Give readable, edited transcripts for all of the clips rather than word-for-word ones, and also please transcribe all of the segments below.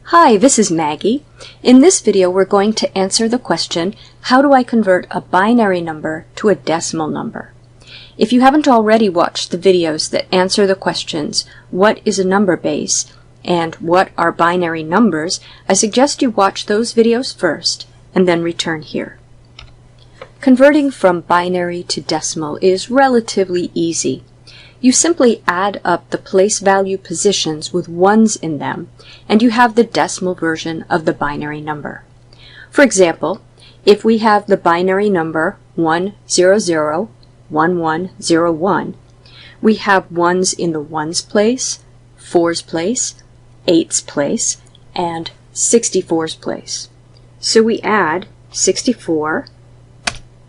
Hi, this is Maggie. In this video, we're going to answer the question, how do I convert a binary number to a decimal number? If you haven't already watched the videos that answer the questions, what is a number base and what are binary numbers, I suggest you watch those videos first and then return here. Converting from binary to decimal is relatively easy. You simply add up the place value positions with ones in them, and you have the decimal version of the binary number. For example, if we have the binary number 1001101, we have ones in the ones place, fours place, eights place, and 64's place. So we add 64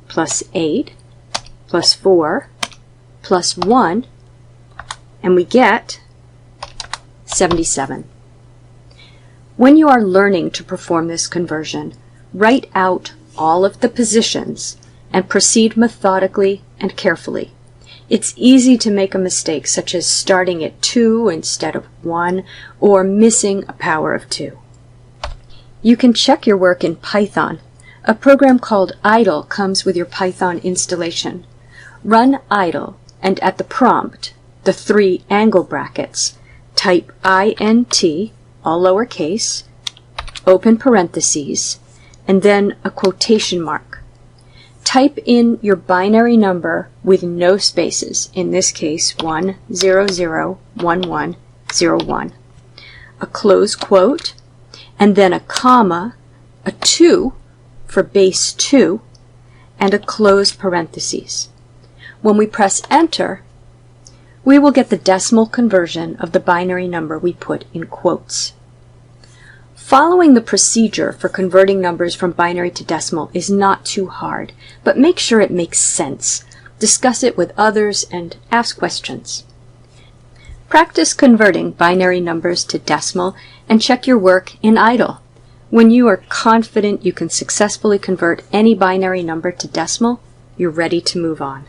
plus 8 plus 4 plus 1, and we get 77. When you are learning to perform this conversion, write out all of the positions and proceed methodically and carefully. It's easy to make a mistake, such as starting at 2 instead of 1 or missing a power of 2. You can check your work in Python. A program called idle comes with your Python installation. Run idle, and at the prompt, the 3 angle brackets, type int, all lowercase, open parentheses, and then a quotation mark. Type in your binary number with no spaces, in this case 1001101, a close quote, and then a comma, a 2 for base 2, and a close parentheses. When we press enter, we will get the decimal conversion of the binary number we put in quotes. Following the procedure for converting numbers from binary to decimal is not too hard, but make sure it makes sense. Discuss it with others and ask questions. Practice converting binary numbers to decimal and check your work in idle. When you are confident you can successfully convert any binary number to decimal, you're ready to move on.